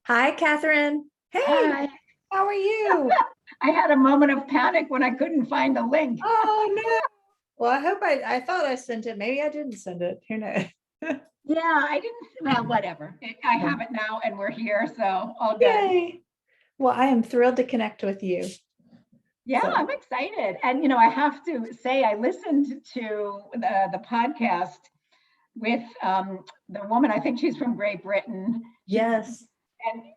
Hi, Catherine. Hey, Hi. How are you? I had a moment of panic when I couldn't find the link. Oh, no. Well, I hope I thought I sent it. Maybe I didn't send it. Who knows? Yeah, I didn't. Well, whatever. I have it now and we're here. So all good. Yay. Well, I am thrilled to connect with you. Yeah, So. I'm excited. And, I have to say, I listened to the podcast with the woman, I think she's from Great Britain. Yes.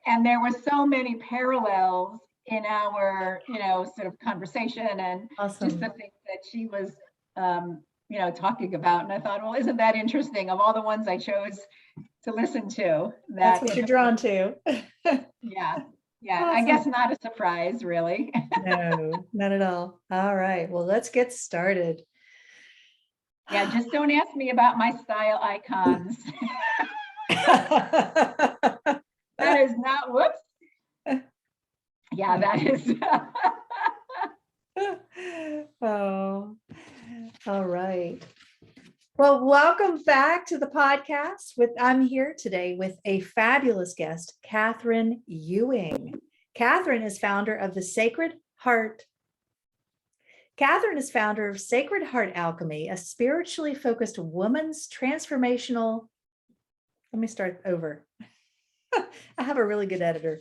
And there were so many parallels in our, sort of conversation and Awesome. just the things that she was, talking about. And I thought, well, isn't that interesting? Of all the ones I chose to listen to, That's what you're drawn to. Yeah. Awesome. I guess not a surprise, really. No, not at all. All right. Well, let's get started. Yeah, just don't ask me about my style icons. That is not, whoops. Yeah, that is. Oh, all right. Well, welcome back to the podcast. I'm here today with a fabulous guest, Catherine Ewing. Catherine is founder of Sacred Heart Alchemy, a spiritually focused woman's transformational. Let me start over. I have a really good editor.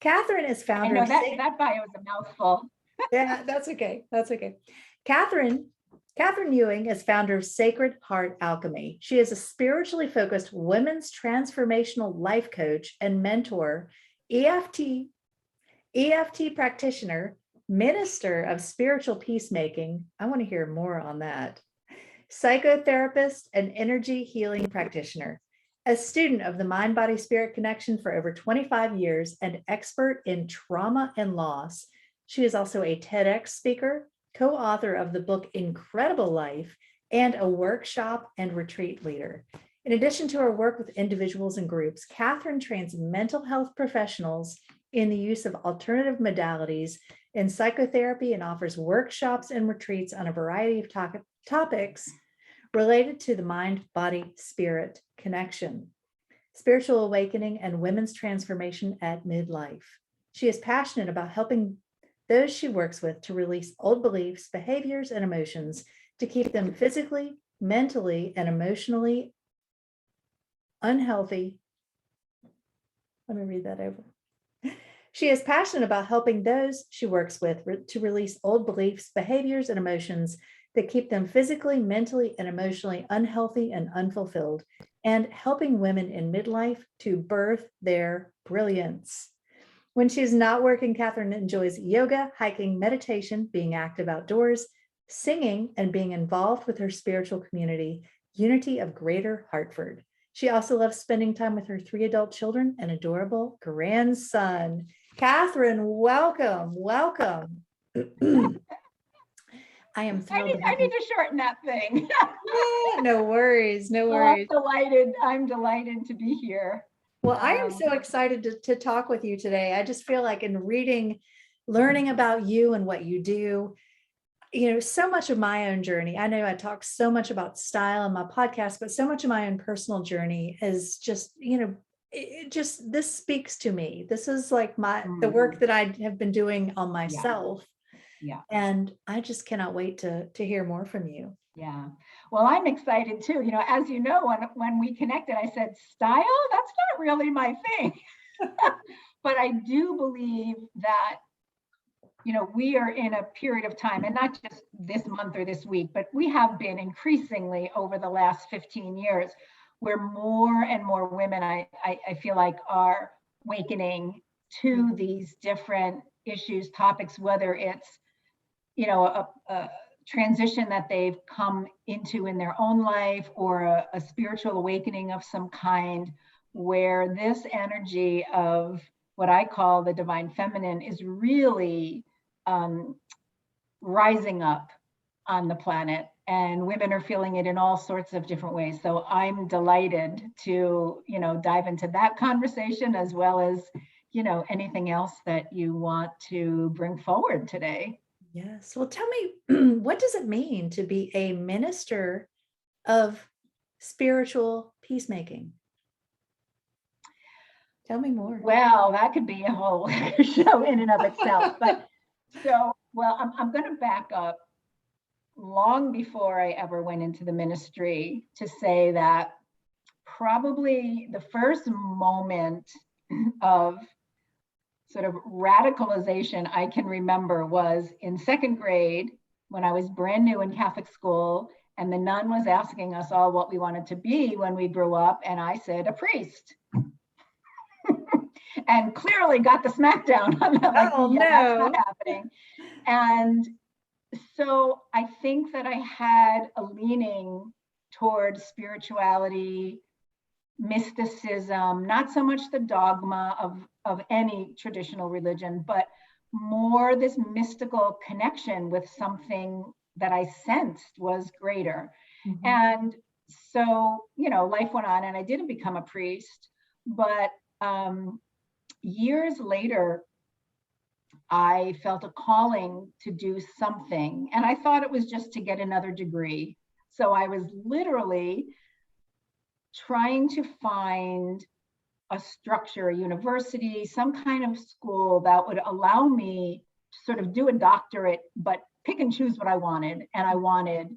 Catherine is founder. I know that bio is a mouthful. Yeah, that's okay. That's okay. Catherine Ewing is founder of Sacred Heart Alchemy. She is a spiritually focused women's transformational life coach and mentor, EFT practitioner, minister of spiritual peacemaking. I want to hear more on that. Psychotherapist and energy healing practitioner. A student of the mind-body-spirit connection for over 25 years and expert in trauma and loss. She is also a TEDx speaker, co-author of the book Incredible Life, and a workshop and retreat leader. In addition to her work with individuals and groups, Catherine trains mental health professionals in the use of alternative modalities in psychotherapy and offers workshops and retreats on a variety of topics related to the mind-body-spirit connection, spiritual awakening, and women's transformation at midlife. She is passionate about helping those she works with to release old beliefs, behaviors, and emotions to keep them physically, mentally, and emotionally unhealthy. Let me read that over. She is passionate about helping those she works with to release old beliefs, behaviors, and emotions that keep them physically, mentally, and emotionally unhealthy and unfulfilled, and helping women in midlife to birth their brilliance. When she's not working, Catherine enjoys yoga, hiking, meditation, being active outdoors, singing, and being involved with her spiritual community, Unity of Greater Hartford. She also loves spending time with her 3 adult children and adorable grandson. Catherine, welcome, welcome. I am thrilled. I need to shorten that thing. No worries, no worries. I'm delighted to be here. Well, I am so excited to talk with you today. I just feel like in reading, learning about you and what you do, so much of my own journey. I know I talk so much about style in my podcast, but so much of my own personal journey is just, this speaks to me. This is like the work that I have been doing on myself. Yeah. And I just cannot wait to hear more from you. Yeah. Well, I'm excited too. As you know, when we connected, I said, style, that's not really my thing. But I do believe that, we are in a period of time, and not just this month or this week, but we have been increasingly over the last 15 years, where more and more women, I feel like, are awakening to these different issues, topics, whether it's, a transition that they've come into in their own life, or a spiritual awakening of some kind, where this energy of what I call the divine feminine is really rising up on the planet, and women are feeling it in all sorts of different ways. So I'm delighted to, dive into that conversation, as well as, anything else that you want to bring forward today. Yes. Well, tell me, what does it mean to be a minister of spiritual peacemaking? Tell me more. Well, that could be a whole show in and of itself. But I'm going to back up long before I ever went into the ministry to say that probably the first moment of sort of radicalization I can remember was in 2nd grade, when I was brand new in Catholic school, and the nun was asking us all what we wanted to be when we grew up, and I said a priest. And clearly got the smackdown on that. Like, no, that's not happening. And so I think that I had a leaning towards spirituality, mysticism, not so much the dogma of any traditional religion, but more this mystical connection with something that I sensed was greater. Mm-hmm. And so, life went on, and I didn't become a priest, but years later, I felt a calling to do something, and I thought it was just to get another degree. So I was literally trying to find a structure, a university, some kind of school that would allow me to sort of do a doctorate, but pick and choose what I wanted. And I wanted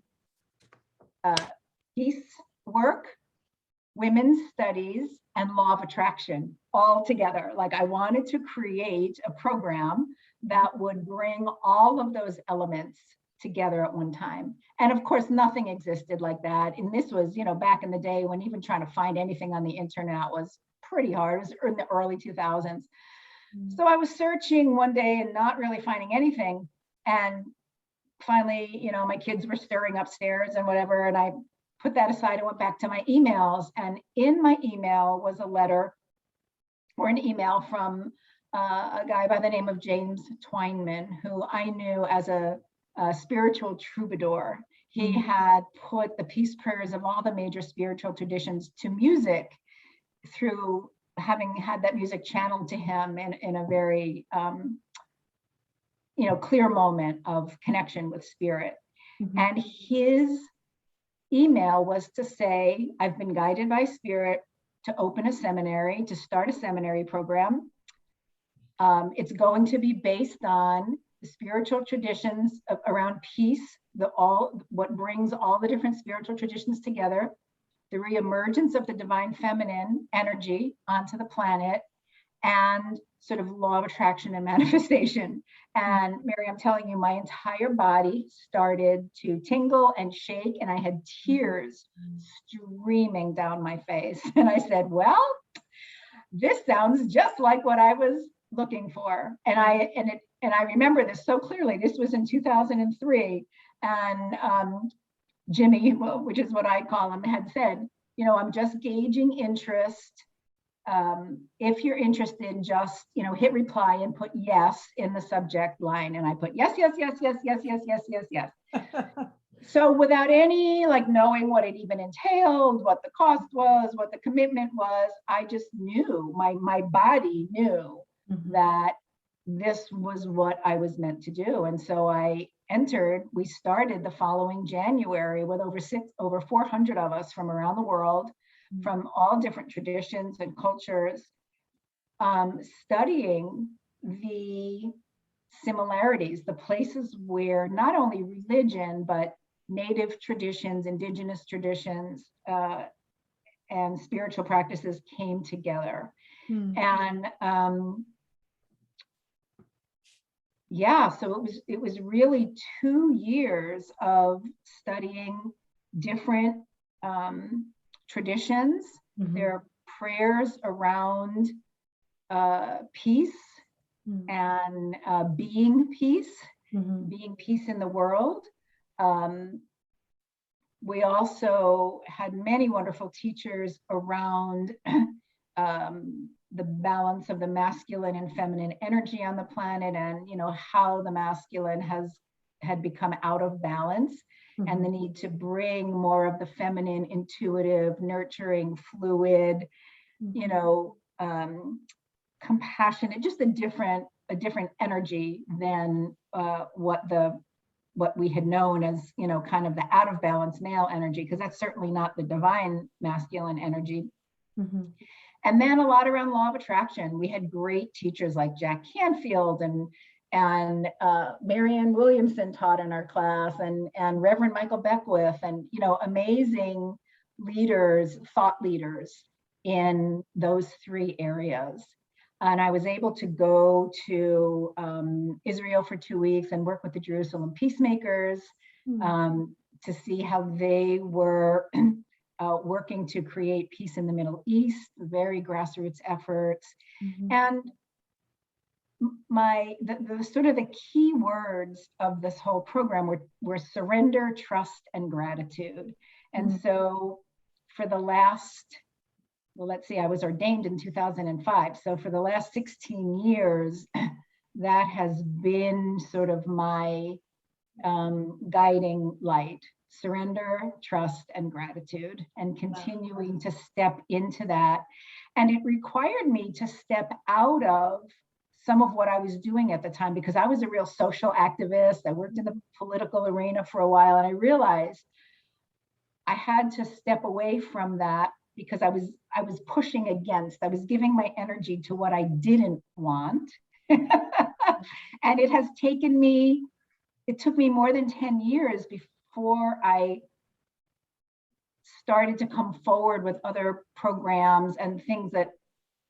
peace work, women's studies, and law of attraction all together. Like, I wanted to create a program that would bring all of those elements together at one time. And of course, nothing existed like that. And this was, back in the day when even trying to find anything on the internet was pretty hard. It was in the early 2000s. Mm-hmm. So I was searching one day and not really finding anything. And finally, my kids were stirring upstairs and whatever. And I put that aside and went back to my emails. And in my email was a letter or an email from a guy by the name of James Twineman, who I knew as a spiritual troubadour. He mm-hmm. had put the peace prayers of all the major spiritual traditions to music through having had that music channeled to him in a very, clear moment of connection with spirit. Mm-hmm. And his email was to say, I've been guided by spirit to open a seminary, to start a seminary program. It's going to be based on the spiritual traditions around peace, what brings all the different spiritual traditions together. the reemergence of the divine feminine energy onto the planet, and sort of law of attraction and manifestation. And Mary, I'm telling you, my entire body started to tingle and shake, and I had tears streaming down my face. And I said, well, this sounds just like what I was looking for. And I remember this so clearly. This was in 2003, and Jimmy, which is what I call him, had said, I'm just gauging interest. If you're interested, just, hit reply and put yes in the subject line. And I put yes, yes, yes, yes, yes, yes, yes, yes, yes. So without any knowing what it even entailed, what the cost was, what the commitment was, I just knew, my body knew that this was what I was meant to do. And so we started the following January with over 400 of us from around the world, from all different traditions and cultures, studying the similarities, the places where not only religion, but native traditions, indigenous traditions, and spiritual practices came together. And so it was really 2 years of studying different traditions. There are prayers around peace and being peace in the world. We also had many wonderful teachers around the balance of the masculine and feminine energy on the planet, and how the masculine had become out of balance, and the need to bring more of the feminine, intuitive, nurturing, fluid, compassionate, just a different energy than what we had known as, kind of the out of balance male energy, because that's certainly not the divine masculine energy. And then a lot around law of attraction. We had great teachers like Jack Canfield and Marianne Williamson taught in our class, and Reverend Michael Beckwith, and amazing leaders, thought leaders in those 3 areas. And I was able to go to Israel for 2 weeks and work with the Jerusalem peacemakers to see how they were working to create peace in the Middle East, very grassroots efforts. And the sort of the key words of this whole program were surrender, trust, and gratitude. And so for the last, I was ordained in 2005. So for the last 16 years, that has been sort of my guiding light: surrender, trust, and gratitude, and continuing to step into that. And it required me to step out of some of what I was doing at the time, because I was a real social activist. I worked in the political arena for a while, and I realized I had to step away from that, because I was pushing against, I was giving my energy to what I didn't want. And it took me more than 10 years before I started to come forward with other programs and things that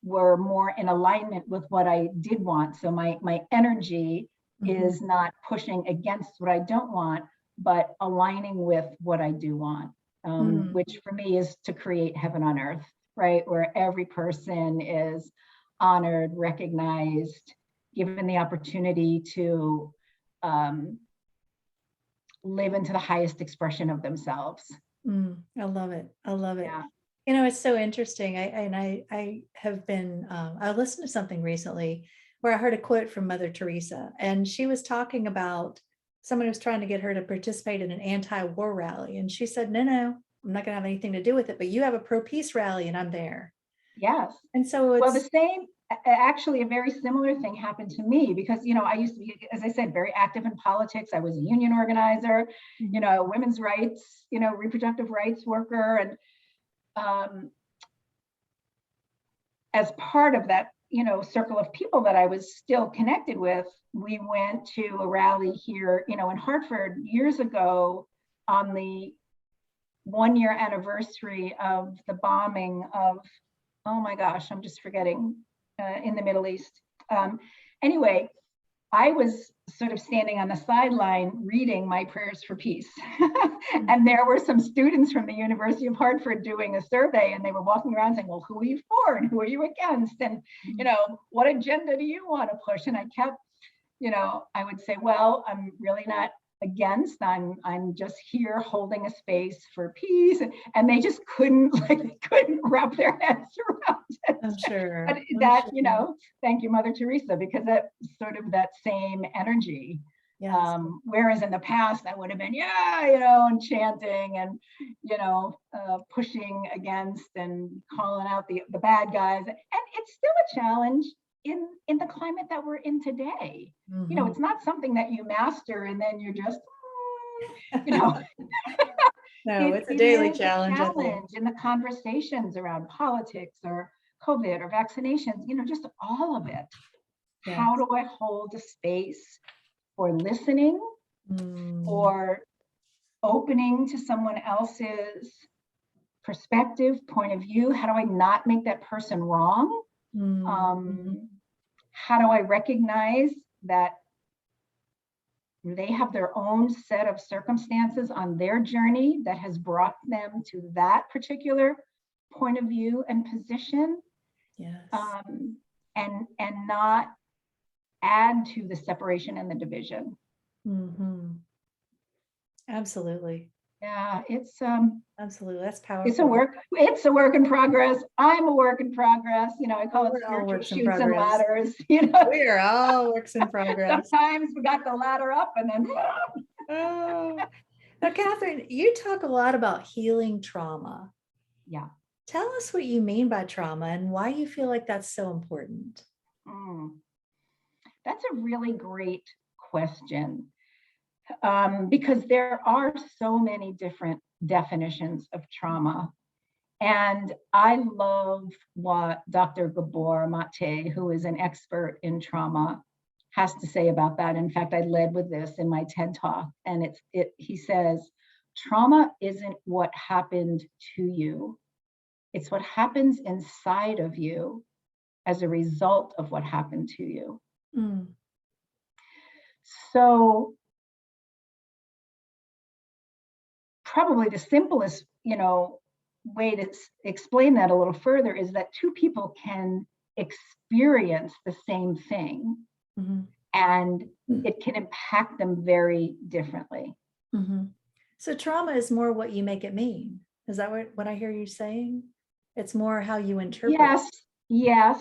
were more in alignment with what I did want. So my energy is not pushing against what I don't want, but aligning with what I do want, which for me is to create heaven on earth, right? Where every person is honored, recognized, given the opportunity to live into the highest expression of themselves. I love it. I love it. Yeah. It's so interesting. I have been, I listened to something recently where I heard a quote from Mother Teresa, and she was talking about someone who was trying to get her to participate in an anti-war rally. And she said, no, I'm not going to have anything to do with it, but you have a pro-peace rally and I'm there. Yes. And so actually a very similar thing happened to me, because, I used to be, as I said, very active in politics. I was a union organizer, women's rights, reproductive rights worker. And as part of that, circle of people that I was still connected with, we went to a rally here, in Hartford years ago on the 1-year anniversary of the bombing of, oh my gosh, I'm just forgetting, in the Middle East. Anyway, I was sort of standing on the sideline reading my prayers for peace. And there were some students from the University of Hartford doing a survey, and they were walking around saying, well, who are you for and who are you against? And, what agenda do you want to push? And I kept, I would say, well, I'm really not against, I'm just here holding a space for peace. And they just couldn't wrap their heads around it. I'm sure. But that, thank you, Mother Teresa, because that's sort of that same energy. Yes. Whereas in the past, I would have been, and chanting and, pushing against and calling out the bad guys. And it's still a challenge in the climate that we're in today. Mm-hmm. It's not something that you master and then you're just, No, it's a daily challenge. In the conversations around politics or COVID or vaccinations, just all of it. Yes. How do I hold a space for listening, or opening to someone else's perspective, point of view? How do I not make that person wrong? How do I recognize that they have their own set of circumstances on their journey that has brought them to that particular point of view and position? Yes. And not add to the separation and the division. Mm-hmm. Absolutely. Yeah, it's absolutely, that's powerful. It's a work in progress. I'm a work in progress. I call it spiritual chutes and ladders. We are all works in progress. Sometimes we got the ladder up and then oh. Now, Catherine, you talk a lot about healing trauma. Yeah. Tell us what you mean by trauma and why you feel like that's so important. That's a really great question. Because there are so many different definitions of trauma. And I love what Dr. Gabor Mate, who is an expert in trauma, has to say about that. In fact, I led with this in my TED Talk, and he says, trauma isn't what happened to you. It's what happens inside of you as a result of what happened to you. So probably the simplest, way to explain that a little further is that two people can experience the same thing, and it can impact them very differently. So trauma is more what you make it mean. Is that what I hear you saying? It's more how you interpret. Yes.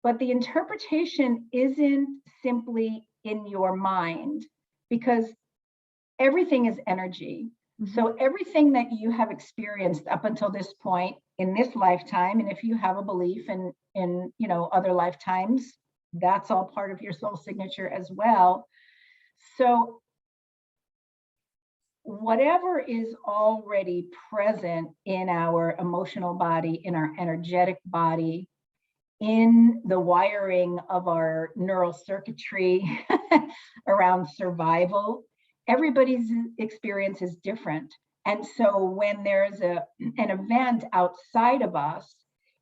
But the interpretation isn't simply in your mind, because everything is energy. So everything that you have experienced up until this point in this lifetime, and if you have a belief in other lifetimes, that's all part of your soul signature as well. So whatever is already present in our emotional body, in our energetic body, in the wiring of our neural circuitry around survival, everybody's experience is different. And so when there's an event outside of us,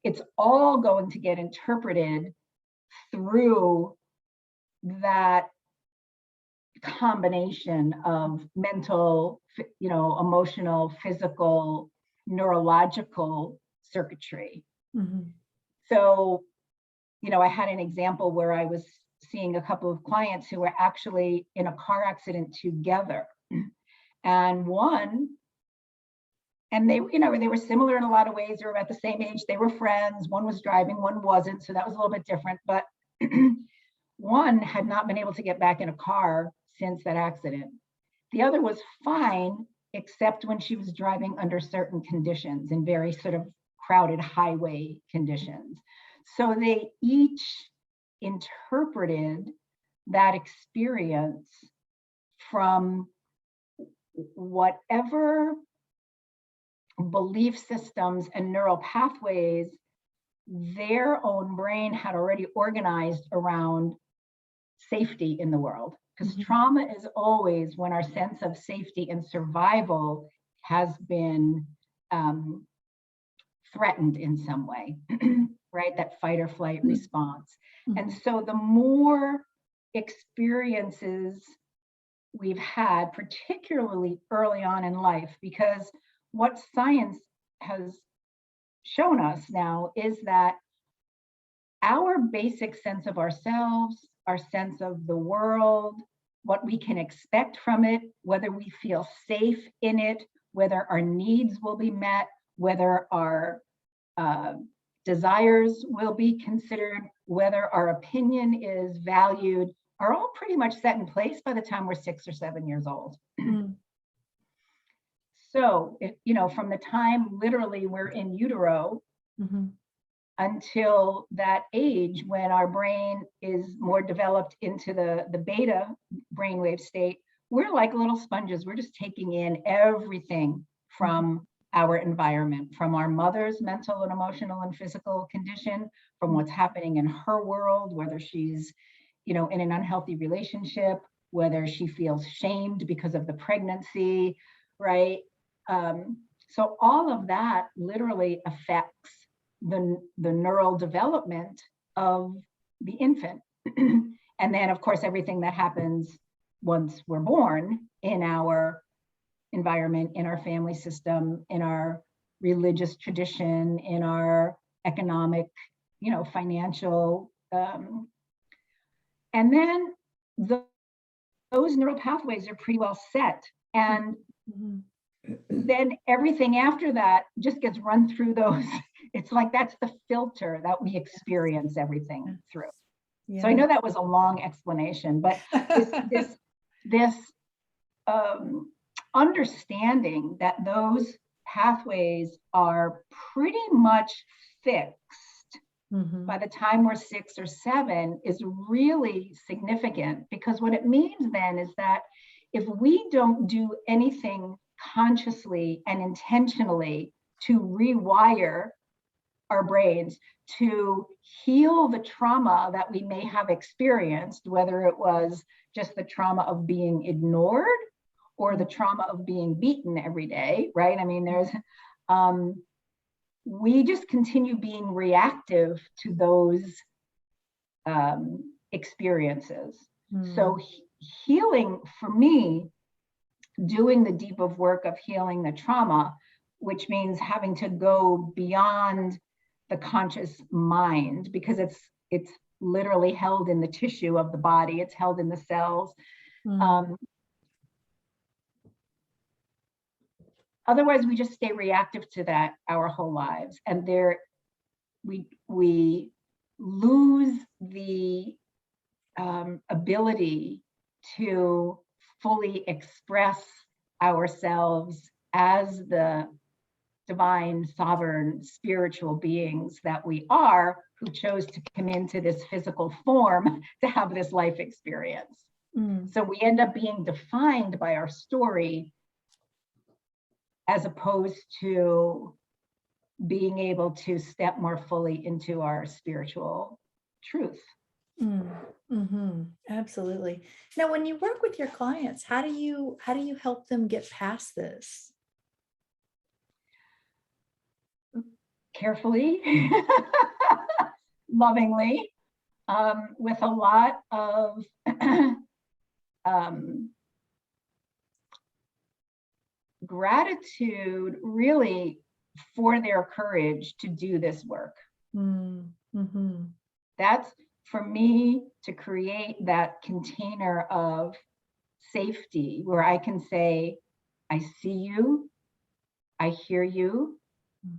it's all going to get interpreted through that combination of mental, emotional, physical, neurological circuitry. So, I had an example where I was seeing a couple of clients who were actually in a car accident together, and they were similar in a lot of ways. They were about the same age. They were friends. One was driving, one wasn't. So that was a little bit different, but one had not been able to get back in a car since that accident. The other was fine, except when she was driving under certain conditions, in very sort of crowded highway conditions. So they each interpreted that experience from whatever belief systems and neural pathways their own brain had already organized around safety in the world. Because trauma is always when our sense of safety and survival has been threatened in some way, right? That fight or flight response. And so the more experiences we've had, particularly early on in life, because what science has shown us now is that our basic sense of ourselves, our sense of the world, what we can expect from it, whether we feel safe in it, whether our needs will be met, whether our desires will be considered, whether our opinion is valued, are all pretty much set in place by the time we're 6 or 7 years old. So, from the time literally we're in utero until that age when our brain is more developed into the beta brainwave state, we're like little sponges. We're just taking in everything from our environment, from our mother's mental and emotional and physical condition, from what's happening in her world, whether she's, in an unhealthy relationship, whether she feels shamed because of the pregnancy, right? So all of that literally affects the neural development of the infant. And then, of course, everything that happens once we're born in our environment, in our family system, in our religious tradition, in our economic, financial, and then those neural pathways are pretty well set. And then everything after that just gets run through those. It's like that's the filter that we experience everything through. Yeah. So I know that was a long explanation, but this understanding that those pathways are pretty much fixed by the time we're 6 or 7 is really significant, because what it means then is that if we don't do anything consciously and intentionally to rewire our brains, to heal the trauma that we may have experienced, whether it was just the trauma of being ignored or the trauma of being beaten every day, right? I mean, we just continue being reactive to those experiences. So healing, for me, doing the deep work of healing the trauma, which means having to go beyond the conscious mind, because it's literally held in the tissue of the body, it's held in the cells. Otherwise, we just stay reactive to that our whole lives, and we lose the ability to fully express ourselves as the divine, sovereign, spiritual beings that we are, who chose to come into this physical form to have this life experience. So we end up being defined by our story, as opposed to being able to step more fully into our spiritual truth. Absolutely. Now, when you work with your clients, how do you help them get past this? Carefully, lovingly, with a lot of gratitude, really, for their courage to do this work. That's, for me, to create that container of safety where I can say, I see you, I hear you,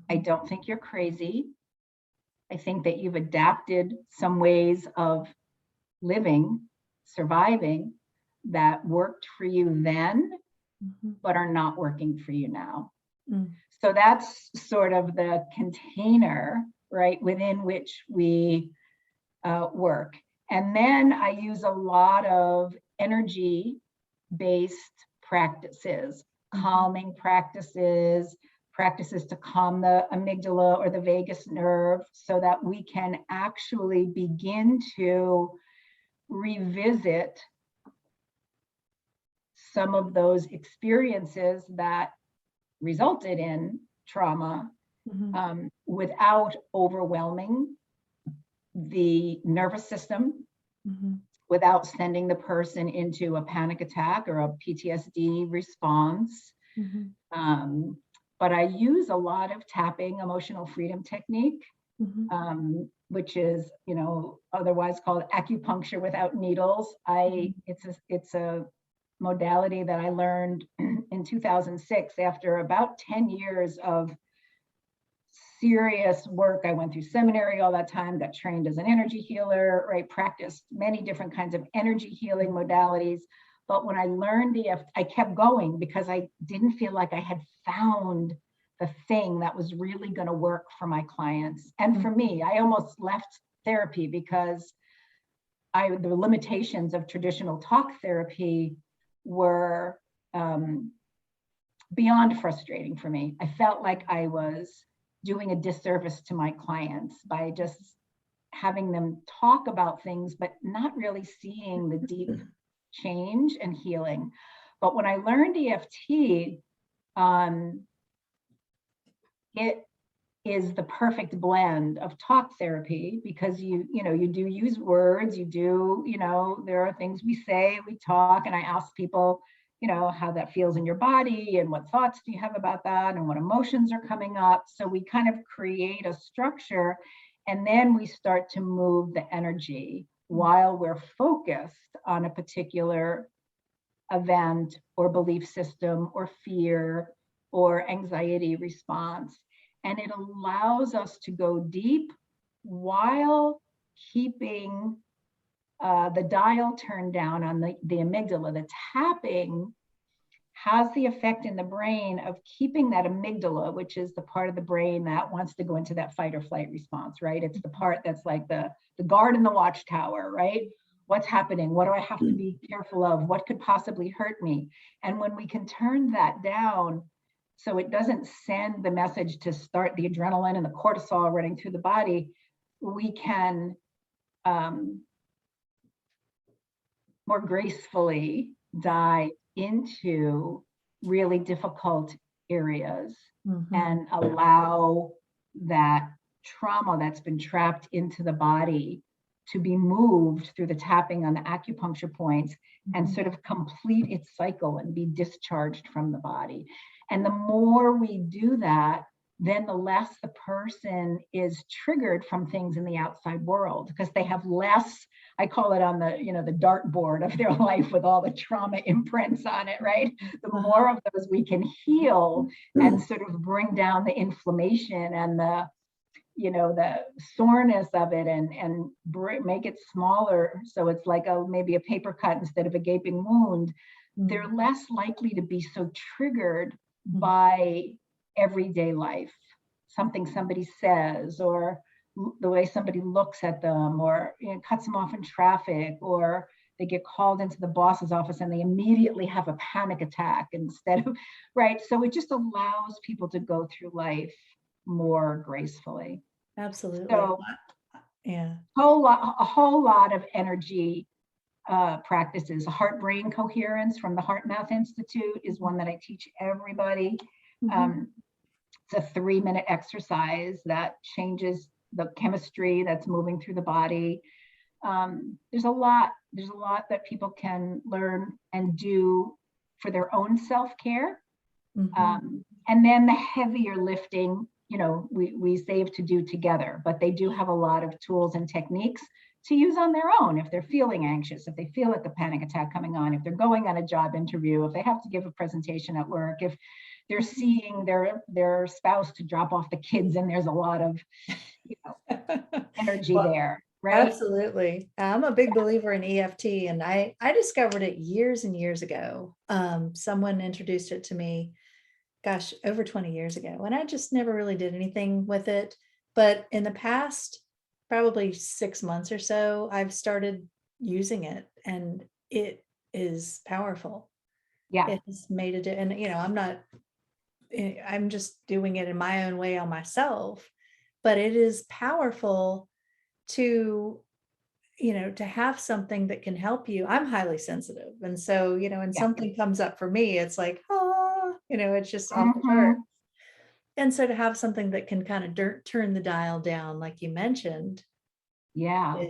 I don't think you're crazy. I think that you've adapted some ways of living, surviving, that worked for you then, but are not working for you now. So that's sort of the container, right, within which we work. And then I use a lot of energy-based practices, calming practices, practices to calm the amygdala or the vagus nerve, so that we can actually begin to revisit some of those experiences that resulted in trauma Mhm. without overwhelming the nervous system, Mhm. without sending the person into a panic attack or a PTSD response. Mhm. Um, but I use a lot of tapping emotional freedom technique, Mhm. which is, otherwise called acupuncture without needles. Mhm. It's a modality that I learned in 2006 after about 10 years of serious work. I went through seminary all that time, got trained as an energy healer, right? Practiced many different kinds of energy healing modalities. But when I learned I kept going because I didn't feel like I had found the thing that was really going to work for my clients. And for me, I almost left therapy because the limitations of traditional talk therapy were beyond frustrating for me. I felt like I was doing a disservice to my clients by just having them talk about things, but not really seeing the deep change and healing. But when I learned EFT, it is the perfect blend of talk therapy because you do use words, there are things we say, we talk, and I ask people, how that feels in your body and what thoughts do you have about that and what emotions are coming up. So we kind of create a structure and then we start to move the energy while we're focused on a particular event or belief system or fear or anxiety response. And it allows us to go deep while keeping the dial turned down on the amygdala. The tapping has the effect in the brain of keeping that amygdala, which is the part of the brain that wants to go into that fight or flight response, right? It's the part that's like the guard in the watchtower, right? What's happening? What do I have to be careful of? What could possibly hurt me? And when we can turn that down so it doesn't send the message to start the adrenaline and the cortisol running through the body, we can more gracefully dive into really difficult areas and allow that trauma that's been trapped into the body to be moved through the tapping on the acupuncture points and sort of complete its cycle and be discharged from the body. And the more we do that, then the less the person is triggered from things in the outside world because they have less, I call it on the dartboard of their life with all the trauma imprints on it, right? The more of those we can heal and sort of bring down the inflammation and the soreness of it and make it smaller. So it's like maybe a paper cut instead of a gaping wound. They're less likely to be so triggered by everyday life, something somebody says, or the way somebody looks at them, or cuts them off in traffic, or they get called into the boss's office and they immediately have a panic attack instead of, right? So it just allows people to go through life more gracefully. Absolutely. So yeah. a whole lot of energy practices. Heart-brain coherence from the HeartMath Institute is one that I teach everybody. It's a 3-minute exercise that changes the chemistry that's moving through the body. There's a lot that people can learn and do for their own self-care. And then the heavier lifting, we save to do together, but they do have a lot of tools and techniques to use on their own if they're feeling anxious, if they feel like a panic attack coming on, if they're going on a job interview, if they have to give a presentation at work, if they're seeing their spouse to drop off the kids and there's a lot of energy there, right? Absolutely. I'm a big believer in EFT, and I discovered it years and years ago. Someone introduced it to me, gosh, over 20 years ago, and I just never really did anything with it. But in the past, probably 6 months or so, I've started using it, and it is powerful. Yeah. It has made a difference. And I'm just doing it in my own way on myself, but it is powerful to to have something that can help you. I'm highly sensitive, and so when something comes up for me, it's like, It's just off the chart. And so to have something that can kind of turn the dial down, like you mentioned, Yeah.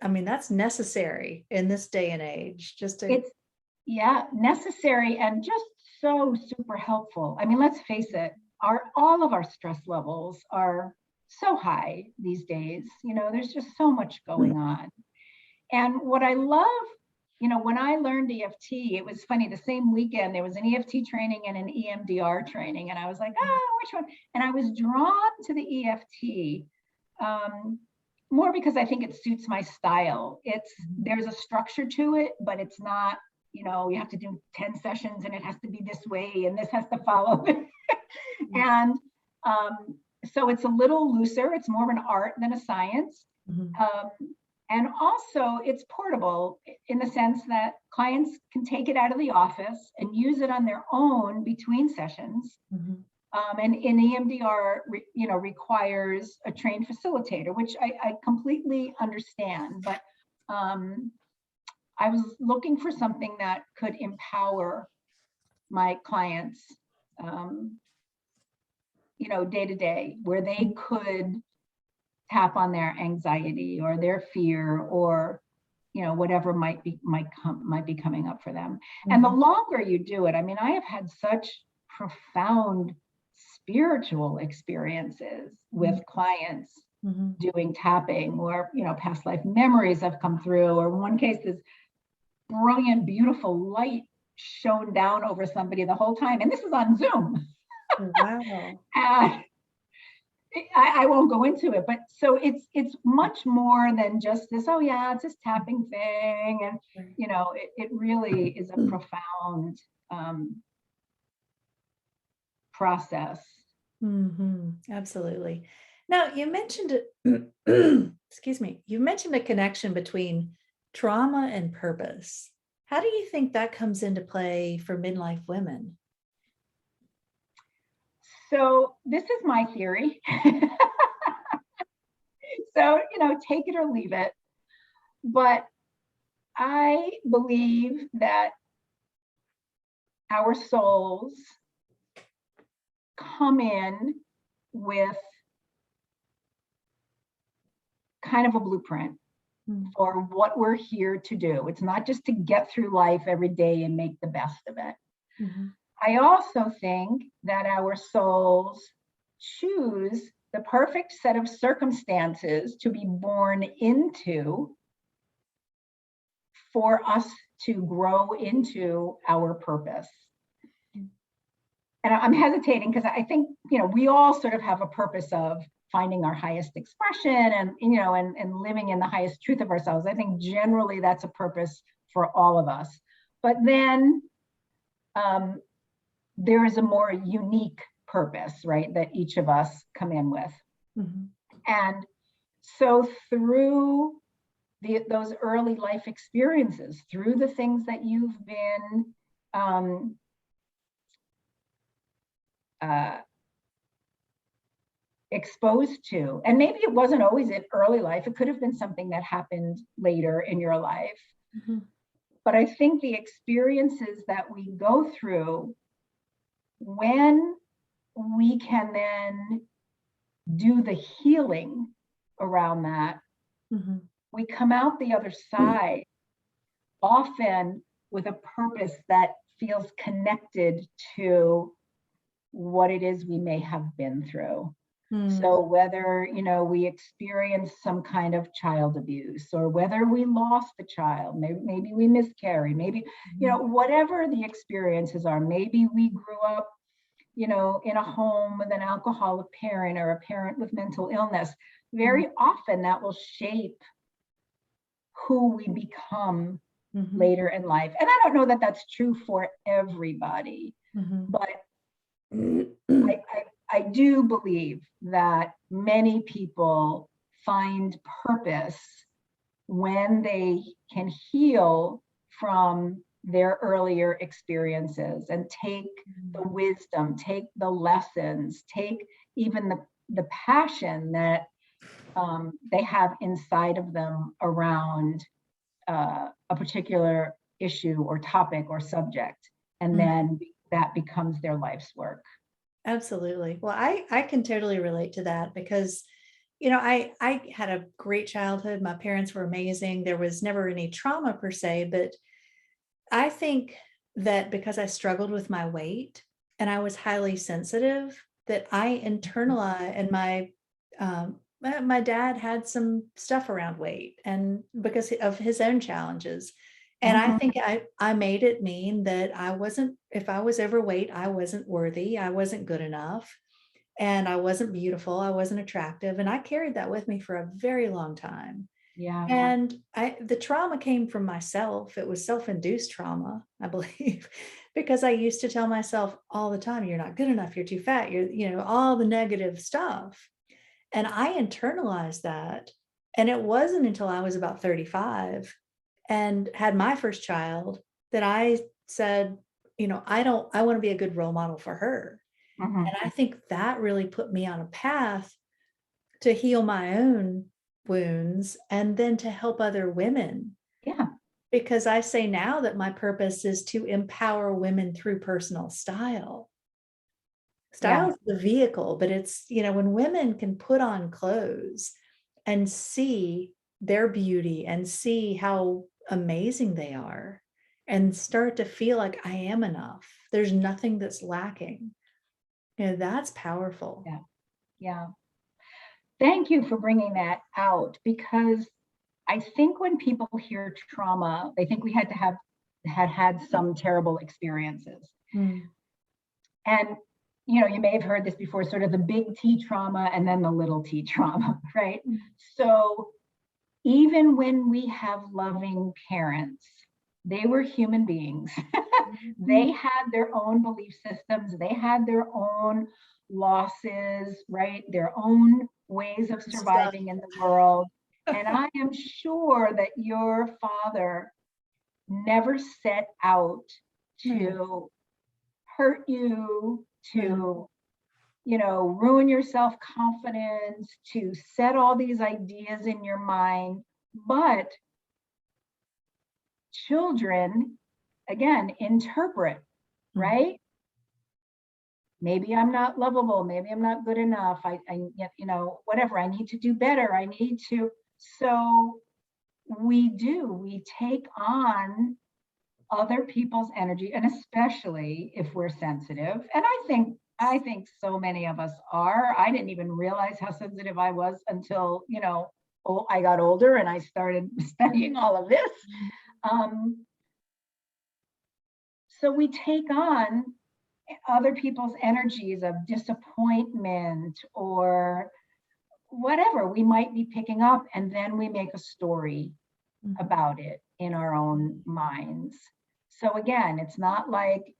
that's necessary in this day and age. It's necessary and just so super helpful. I mean, let's face it, all of our stress levels are so high these days. There's just so much going on. And what I love, when I learned EFT, it was funny, the same weekend, there was an EFT training and an EMDR training. And I was like, which one? And I was drawn to the EFT more because I think it suits my style. There's a structure to it, but it's not, you have to do 10 sessions and it has to be this way and this has to follow. And so it's a little looser. It's more of an art than a science. And also it's portable in the sense that clients can take it out of the office and use it on their own between sessions. And in EMDR, requires a trained facilitator, which I completely understand. But I was looking for something that could empower my clients, day to day, where they could tap on their anxiety or their fear or whatever might be coming up for them. And the longer you do it, I have had such profound spiritual experiences with clients doing tapping, or past life memories have come through, or in one case this brilliant, beautiful light shone down over somebody the whole time, and this is on Zoom. Wow. I won't go into it, but so it's much more than just this, it's this tapping thing. And, it really is a profound process. Absolutely. Now, you mentioned excuse me, you mentioned a connection between trauma and purpose. How do you think that comes into play for midlife women? So this is my theory. So, take it or leave it. But I believe that our souls come in with kind of a blueprint for what we're here to do. It's not just to get through life every day and make the best of it. I also think that our souls choose the perfect set of circumstances to be born into for us to grow into our purpose. And I'm hesitating because I think, we all sort of have a purpose of finding our highest expression and, and living in the highest truth of ourselves. I think generally that's a purpose for all of us. But then there is a more unique purpose, right, that each of us come in with. And so through those early life experiences, through the things that you've been exposed to, and maybe it wasn't always in early life, it could have been something that happened later in your life. But I think the experiences that we go through, when we can then do the healing around that, we come out the other side often with a purpose that feels connected to what it is we may have been through. So whether, we experience some kind of child abuse, or whether we lost a child, maybe we miscarried, maybe, whatever the experiences are, maybe we grew up, in a home with an alcoholic parent or a parent with mental illness. Very often that will shape who we become later in life. And I don't know that that's true for everybody, but I do believe that many people find purpose when they can heal from their earlier experiences and take the wisdom, take the lessons, take even the passion that they have inside of them around a particular issue or topic or subject, and then that becomes their life's work. Absolutely. Well, I can totally relate to that because, I had a great childhood. My parents were amazing. There was never any trauma per se, but I think that because I struggled with my weight and I was highly sensitive, that I internalized, and my dad had some stuff around weight and because of his own challenges. And I Mhm. think I made it mean that if I was overweight, I wasn't worthy, I wasn't good enough, and I wasn't beautiful, I wasn't attractive. And I carried that with me for a very long time. Yeah. And the trauma came from myself. It was self-induced trauma, I believe, because I used to tell myself all the time, you're not good enough, you're too fat, all the negative stuff. And I internalized that. And it wasn't until I was about 35 and had my first child that I said, I want to be a good role model for her. Mhm. And I think that really put me on a path to heal my own wounds and then to help other women. Yeah. Because I say now that my purpose is to empower women through personal style. Style Yeah. is the vehicle, but it's, when women can put on clothes and see their beauty and see how amazing they are and start to feel like I am enough. There's nothing that's lacking. That's powerful. Yeah. Yeah. Thank you for bringing that out, because I think when people hear trauma, they think we had some terrible experiences. Mm. And you may have heard this before, sort of the big T trauma and then the little T trauma, right? Mm. So even when we have loving parents, they were human beings. They had their own belief systems, they had their own losses, right? Their own ways of Stuff. surviving in the world. And I am sure that your father never set out No, to hurt you, no. to ruin your self-confidence, to set all these ideas in your mind. But children, again, interpret, Mm. right? Maybe I'm not lovable, maybe I'm not good enough, whatever, I need to do better, I need to. So we take on other people's energy, and especially if we're sensitive. And I think so many of us are. I didn't even realize how sensitive I was until I got older and I started studying all of this. um, so we take on other people's energies of disappointment or whatever we might be picking up, and then we make a story Mhm. about it in our own minds. So again, it's not like,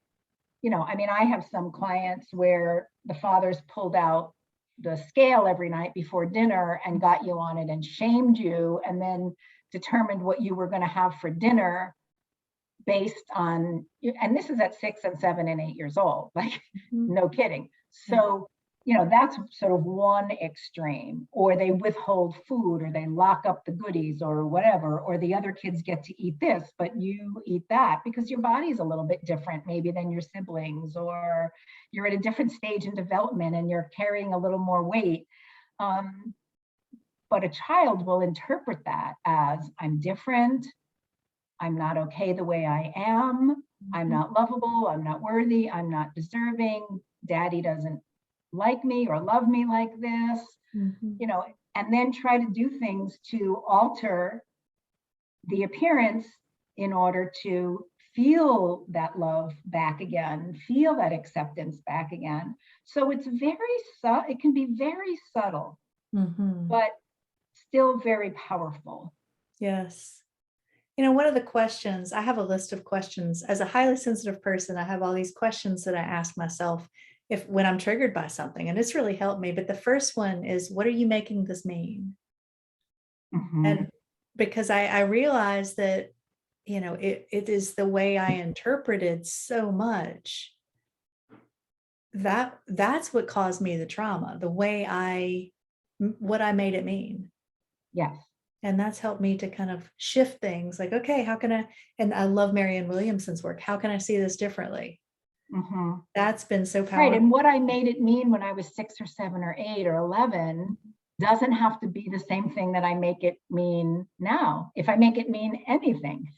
I have some clients where the father's pulled out the scale every night before dinner and got you on it and shamed you, and then determined what you were going to have for dinner based on, and this is at 6 and 7 and 8 years old, like, Mhm. no kidding. Yeah. So, that's sort of one extreme, or they withhold food, or they lock up the goodies, or whatever, or the other kids get to eat this, but you eat that because your body's a little bit different, maybe, than your siblings, or you're at a different stage in development and you're carrying a little more weight. But a child will interpret that as, I'm different, I'm not okay the way I am, I'm Mhm. not lovable, I'm not worthy, I'm not deserving, daddy doesn't like me or love me like this, Mhm. you know, and then try to do things to alter the appearance in order to feel that love back again, feel that acceptance back again. So it can be very subtle, Mhm. but still very powerful. Yes. One of the questions, I have a list of questions. As a highly sensitive person, I have all these questions that I ask myself if when I'm triggered by something, and it's really helped me. But the first one is, what are you making this mean? Mhm. And because I realize that, it is the way I interpreted so much that's what caused me the trauma, the way what I made it mean. Yes. And that's helped me to kind of shift things like, okay, how can I, and I love Marianne Williamson's work. How can I see this differently? That's been so Right. powerful. And what I made it mean when I was 6 or 7 or 8 or 11 doesn't have to be the same thing that I make it mean now, if I make it mean anything.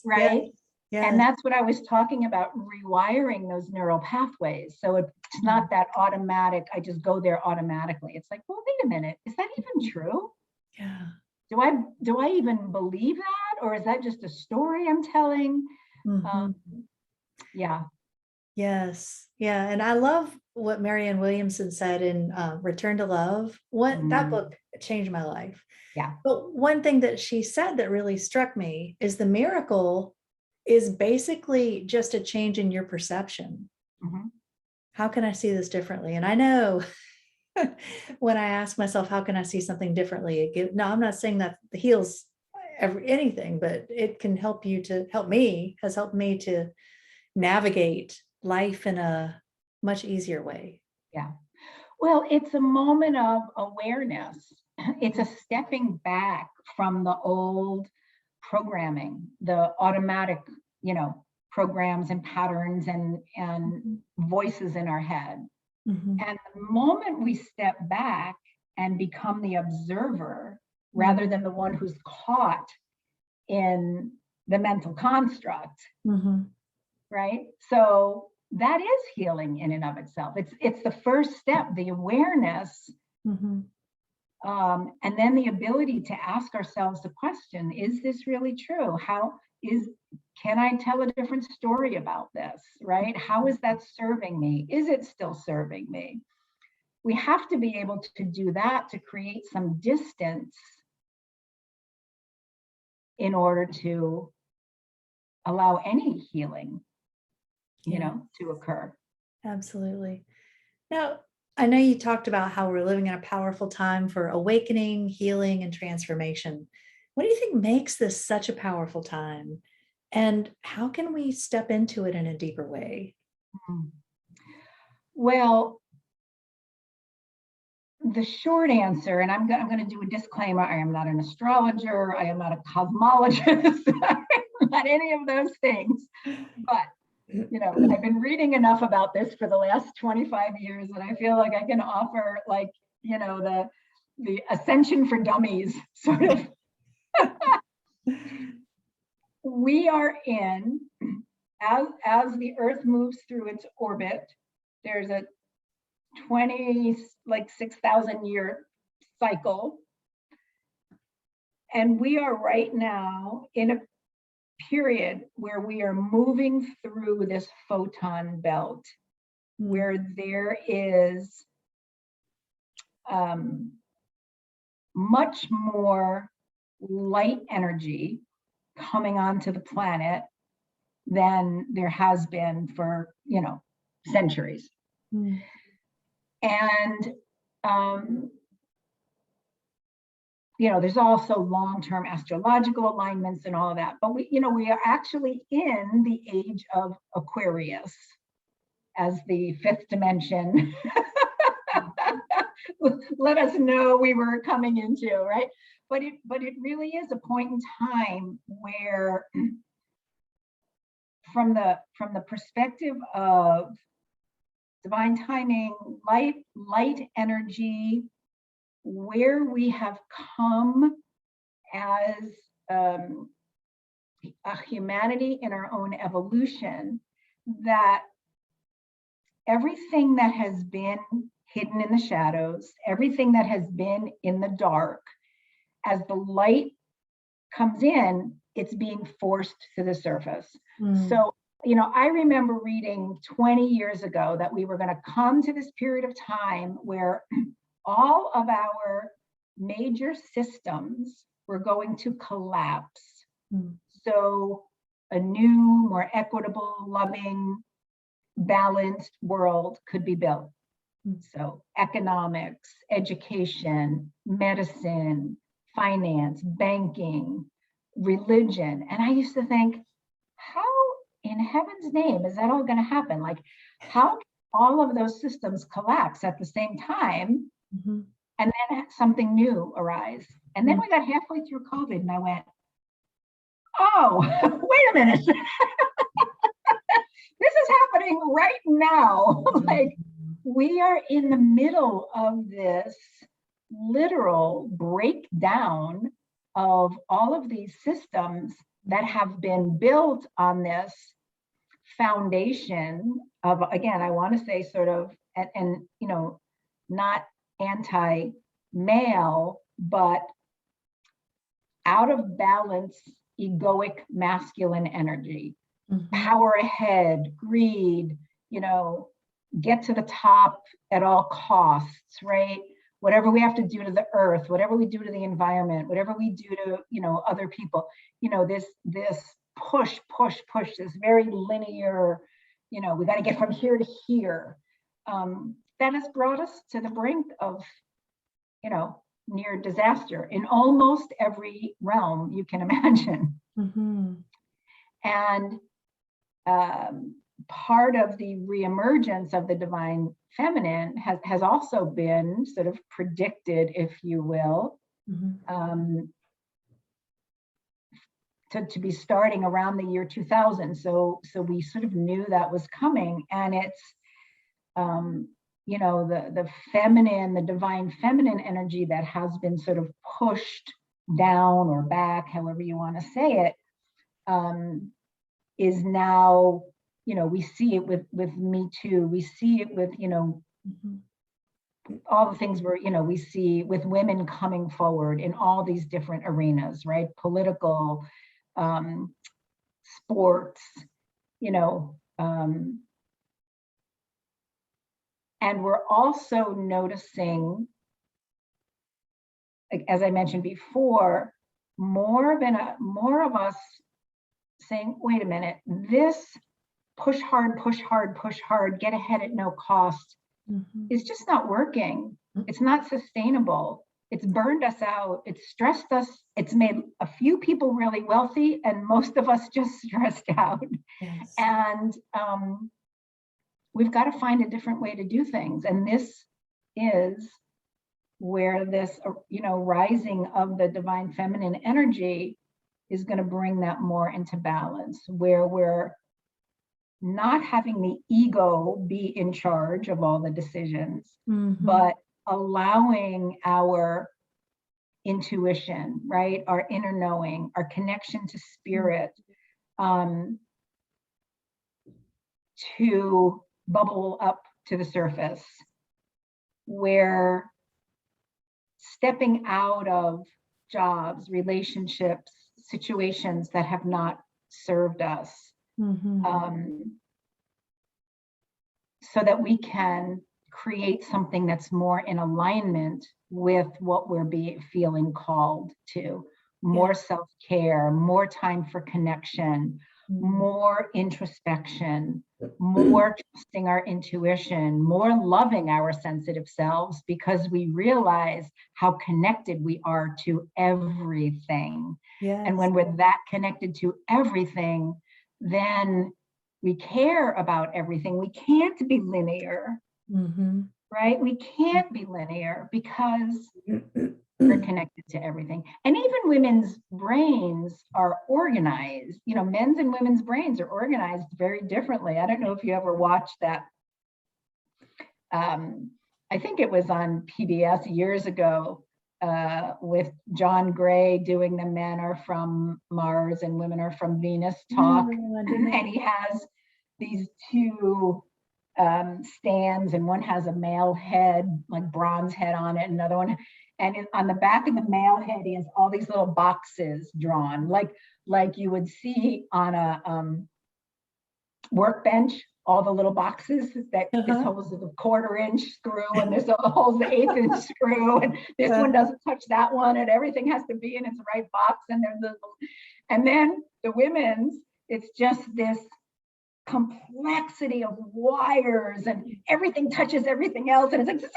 Right. Yeah. And that's what I was talking about, rewiring those neural pathways. So it's not that automatic, I just go there automatically. It's like, well, wait a minute, is that even true? Yeah. Do I even believe that? Or is that just a story I'm telling? Yeah. Yes. Yeah. And I love what Marianne Williamson said in Return to Love. That book changed my life. Yeah. But one thing that she said that really struck me is the miracle is basically just a change in your perception. How can I see this differently? And I know when I ask myself, how can I see something differently? I'm not saying that the heals anything, but it can help has helped me to navigate life in a much easier way. Yeah. Well, it's a moment of awareness. It's a stepping back from the old programming, the automatic, programs and patterns and voices in our head. And the moment we step back and become the observer rather than the one who's caught in the mental construct, right? So that is healing in and of itself. It's the first step, the awareness, and then the ability to ask ourselves the question: is this really true? Can I tell a different story about this? Right? How is that serving me? Is it still serving me? We have to be able to do that to create some distance in order to allow any healing, to occur. Absolutely. Now, I know you talked about how we're living in a powerful time for awakening, healing, and transformation. What do you think makes this such a powerful time? And how can we step into it in a deeper way? Well, the short answer, and I'm going to do a disclaimer, I am not an astrologer, I am not a cosmologist, not any of those things, but I've been reading enough about this for the last 25 years, and I feel like I can offer the ascension for dummies sort of. We are in, as the Earth moves through its orbit, there's a 6,000 year cycle. And we are right now in a period where we are moving through this photon belt, where there is much more light energy coming onto the planet than there has been for centuries. And there's also long-term astrological alignments and all of that, but we are actually in the age of Aquarius as the fifth dimension. Let us know we were coming into, right? But it really is a point in time where, from the perspective of divine timing, light energy, where we have come as a humanity in our own evolution, that everything that has been hidden in the shadows, everything that has been in the dark, as the light comes in, it's being forced to the surface. So, I remember reading 20 years ago that we were going to come to this period of time where all of our major systems were going to collapse. So a new, more equitable, loving, balanced world could be built. So economics, education, medicine, finance, banking, religion. And I used to think, how in heaven's name is that all going to happen? Like, how can all of those systems collapse at the same time and then something new arise? And then we got halfway through COVID and I went, oh, wait a minute. This is happening right now. Like, we are in the middle of this literal breakdown of all of these systems that have been built on this foundation of, again, I want to say sort of, and you know, not anti-male, but out of balance, egoic masculine energy, power ahead, greed, you know, get to the top at all costs, right? Whatever we have to do to the earth, whatever we do to the environment, whatever we do to, you know, other people, you know, this push, this very linear, you know, we got to get from here to here. That has brought us to the brink of, you know, near disaster in almost every realm you can imagine. And part of the reemergence of the divine feminine has also been sort of predicted, if you will, to be starting around the year 2000. So we sort of knew that was coming, and it's, you know, the feminine, the divine feminine energy that has been sort of pushed down or back, however you want to say it, is now, you know, we see it with Me Too. We see it with, you know, all the things where, you know, we see with women coming forward in all these different arenas, right? Political, sports, you know, and we're also noticing, like, as I mentioned before, more of us saying, wait a minute, this push hard, get ahead at no cost is just not working. It's not sustainable. It's burned us out. It's stressed us. It's made a few people really wealthy and most of us just stressed out. Yes. And we've got to find a different way to do things. And this is where this, you know, rising of the divine feminine energy is going to bring that more into balance, where we're not having the ego be in charge of all the decisions, but allowing our intuition, right? Our inner knowing, our connection to spirit, to bubble up to the surface, where stepping out of jobs, relationships, situations that have not served us, so that we can create something that's more in alignment with what we're feeling called to. More self-care, more time for connection, more introspection, more trusting our intuition, more loving our sensitive selves, because we realize how connected we are to everything. Yes. And when we're that connected to everything, then we care about everything. We can't be linear, right? We can't be linear because we're connected to everything. And even women's brains are organized. You know, men's and women's brains are organized very differently. I don't know if you ever watched that. I think it was on PBS years ago, with John Gray doing the Men Are From Mars and Women Are From Venus talk. And he has these two stands, and one has a male head, like bronze head on it, another one, and on the back of the male head he has all these little boxes drawn, like you would see on a workbench, all the little boxes that this hole's a 1/4 inch screw, and this hole's the 1/8 inch screw, and this one doesn't touch that one, and everything has to be in its right box. And then the women's, it's just this complexity of wires, and everything touches everything else, and it's like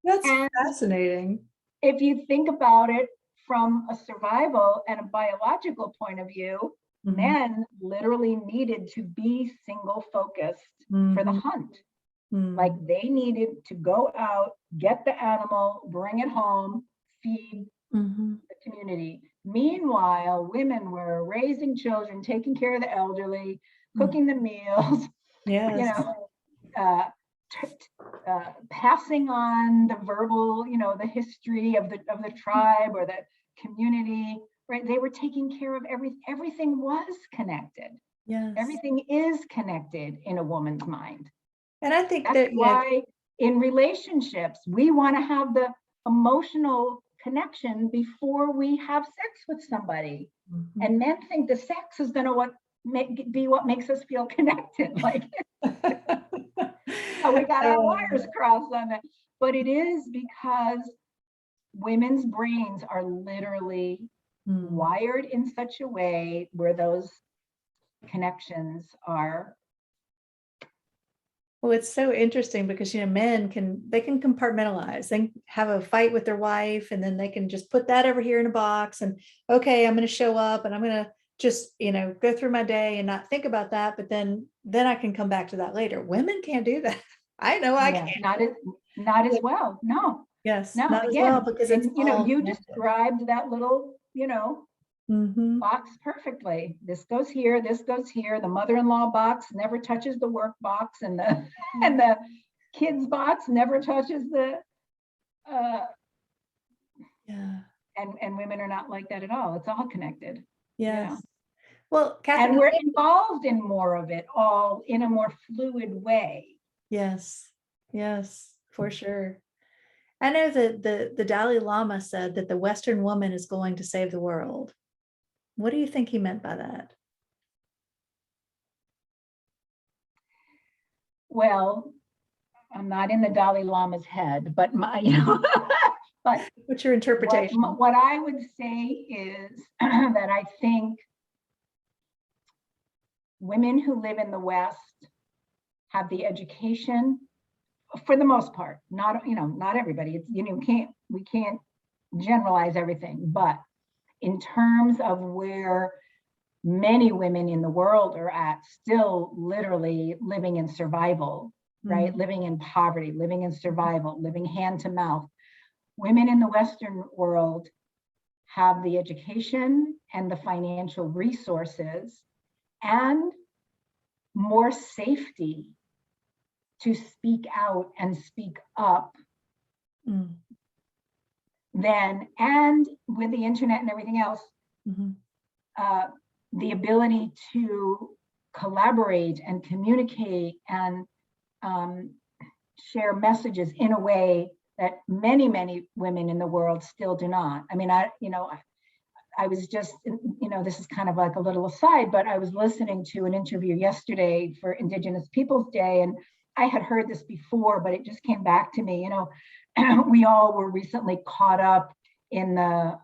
that's fascinating. If you think about it from a survival and a biological point of view, men literally needed to be single focused for the hunt. Like, they needed to go out, get the animal, bring it home, feed the community. Meanwhile, women were raising children, taking care of the elderly, cooking the meals, Yes. Passing on the verbal, the history of the tribe or the community, right? They were taking care of everything was connected. Yes. Everything is connected in a woman's mind. And I think that's why in relationships, we want to have the emotional connection before we have sex with somebody. Mm-hmm. And men think the sex is going to be what makes us feel connected. Like, we got our wires crossed on that. But it is because women's brains are literally wired in such a way where those connections are. Well, it's so interesting because, men can compartmentalize. They have a fight with their wife, and then they can just put that over here in a box and, okay, I'm going to show up and I'm going to just, go through my day and not think about that. But then I can come back to that later. Women can't do that. I know I can't. Not as well. No. Yes. No, not again, as well because it's you described that little, box perfectly. This goes here, this goes here. The mother-in-law box never touches the work box, and the and the kids box never touches the and women are not like that at all. It's all connected. Yes. Well, Catherine, and we're involved in more of it all in a more fluid way. Yes, for sure. I know that the Dalai Lama said that the Western woman is going to save the world. What do you think he meant by that? Well, I'm not in the Dalai Lama's head, but but what's your interpretation? What I would say is that I think women who live in the West have the education, for the most part, not everybody. It's, we can't generalize everything, but in terms of where many women in the world are at, still literally living in survival, right? Living in poverty, living in survival, living hand to mouth. Women in the Western world have the education and the financial resources and more safety to speak out and speak up and with the internet and everything else, the ability to collaborate and communicate and share messages in a way that many, many women in the world still do not. I mean, I was just, this is kind of like a little aside, but I was listening to an interview yesterday for Indigenous Peoples Day, and I had heard this before, but it just came back to me. We all were recently caught up in the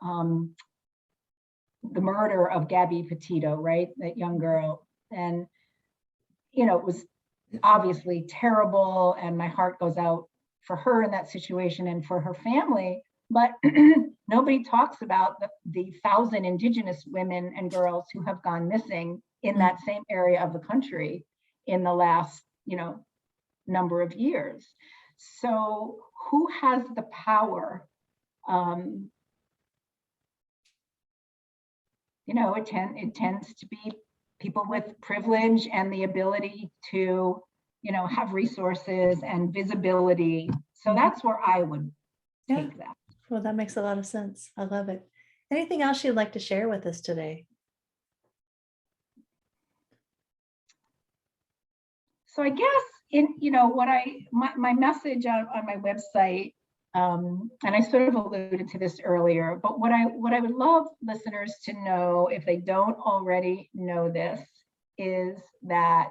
murder of Gabby Petito, right? That young girl. And, it was obviously terrible, and my heart goes out for her in that situation and for her family. But nobody talks about the 1,000 Indigenous women and girls who have gone missing in that same area of the country in the last, number of years. So who has the power? It tends to be people with privilege and the ability to, have resources and visibility. So that's where I would take that. Well, that makes a lot of sense. I love it. Anything else you'd like to share with us today? So I guess my message on my website, and I sort of alluded to this earlier, but what I would love listeners to know, if they don't already know this, is that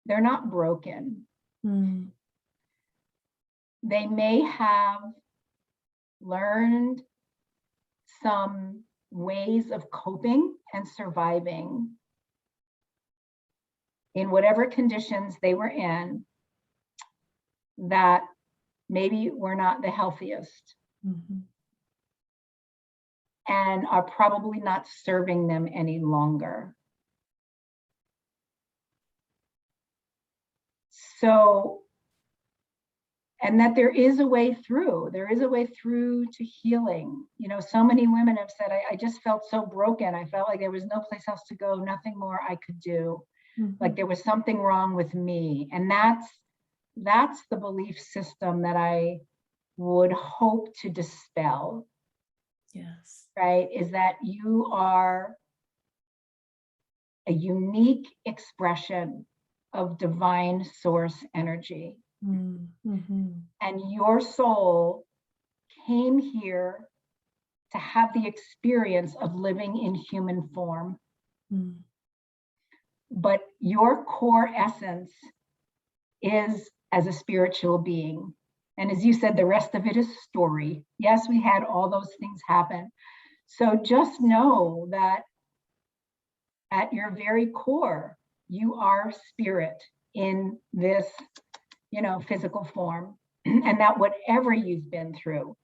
they're not broken. They may have learned some ways of coping and surviving in whatever conditions they were in that maybe were not the healthiest and are probably not serving them any longer. So and that there is a way through. There is a way through to healing. So many women have said, I just felt so broken. I felt like there was no place else to go, nothing more I could do. Like there was something wrong with me. And that's the belief system that I would hope to dispel. Yes. Right? Is that you are a unique expression of divine source energy. And your soul came here to have the experience of living in human form. But your core essence is as a spiritual being. And as you said, the rest of it is story. Yes, we had all those things happen. So just know that at your very core, you are spirit in this, physical form. And that whatever you've been through,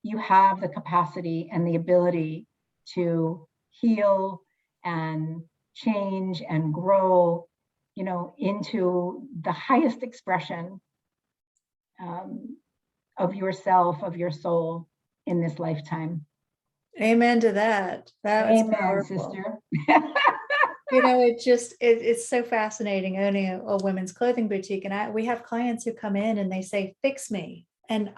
you have the capacity and the ability to heal and change and grow, into the highest expression of yourself, of your soul in this lifetime. Amen to that. That was powerful. Sister. It's so fascinating owning a women's clothing boutique. And we have clients who come in and they say, fix me. And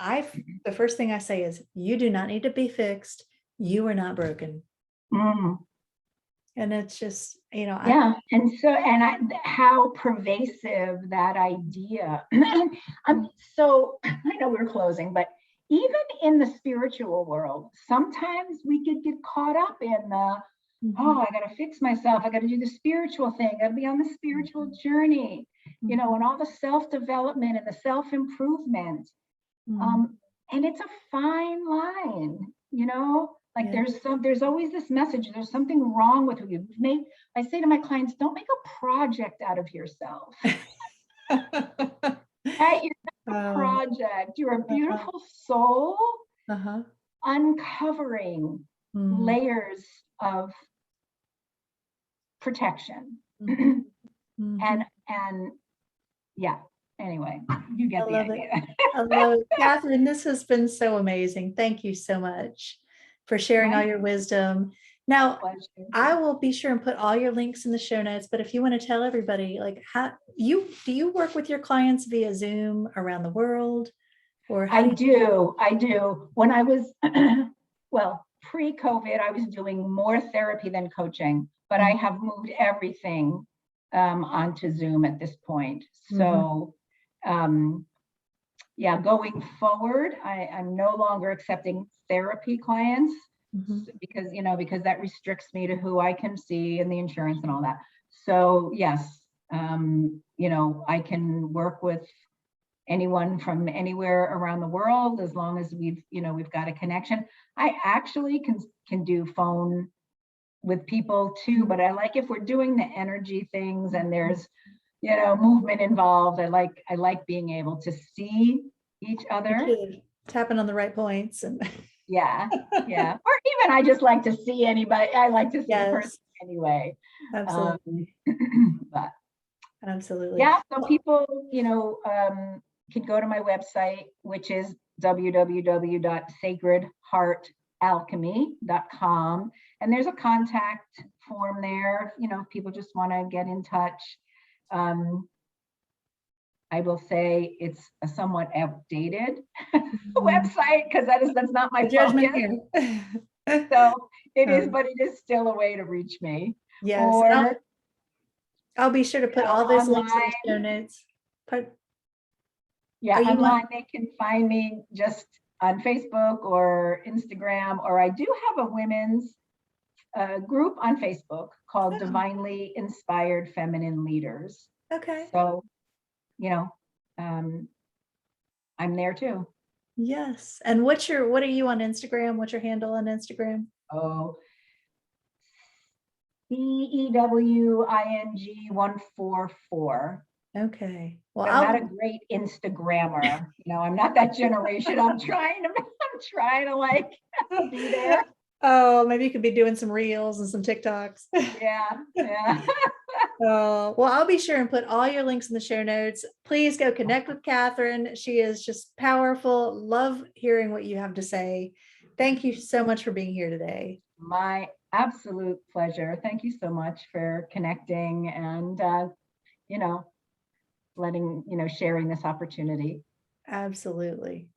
the first thing I say is, you do not need to be fixed. You are not broken. And it's just, how pervasive that idea. So I know we're closing, but even in the spiritual world, sometimes we could get caught up in the, I got to fix myself. I got to do the spiritual thing. I got to be on the spiritual journey, and all the self-development and the self-improvement. And it's a fine line, like there's always this message. There's something wrong with you. I say to my clients, don't make a project out of yourself. Hey, you're not a project. You're a beautiful soul uncovering layers of protection. And yeah, anyway, you get the idea. I love it. Catherine, this has been so amazing. Thank you so much for sharing all your wisdom. Now, I will be sure and put all your links in the show notes, but if you want to tell everybody, like, do you work with your clients via Zoom around the world? Or I do. When I was, pre-COVID, I was doing more therapy than coaching, but I have moved everything onto Zoom at this point. So, going forward, I'm no longer accepting therapy clients because that restricts me to who I can see and the insurance and all that. So yes, I can work with anyone from anywhere around the world as long as we've got a connection. I actually can do phone with people too, but I like if we're doing the energy things and there's movement involved. I like being able to see each other, tapping on the right points, and yeah, or even I just like to see anybody. I like to see a person anyway. Absolutely. But absolutely, yeah. So people, can go to my website, which is www.sacredheartalchemy.com, and there's a contact form there. If people just want to get in touch. I will say it's a somewhat outdated website because that's not my judgment focus. here. So it is, but it is still a way to reach me. Yes, or I'll be sure to put all those links in the show notes. Online they can find me just on Facebook or Instagram, or I do have a women's group on Facebook called Divinely Inspired Feminine Leaders. Okay. So, I'm there too. Yes. And what are you on Instagram? What's your handle on Instagram? Oh, CEWING 144. Okay. Well, I'm not a great Instagrammer. I'm not that generation. I'm trying to like be there. Oh, maybe you could be doing some reels and some TikToks. Yeah. Well, I'll be sure and put all your links in the show notes. Please go connect with Catherine. She is just powerful. Love hearing what you have to say. Thank you so much for being here today. My absolute pleasure. Thank you so much for connecting and, sharing this opportunity. Absolutely.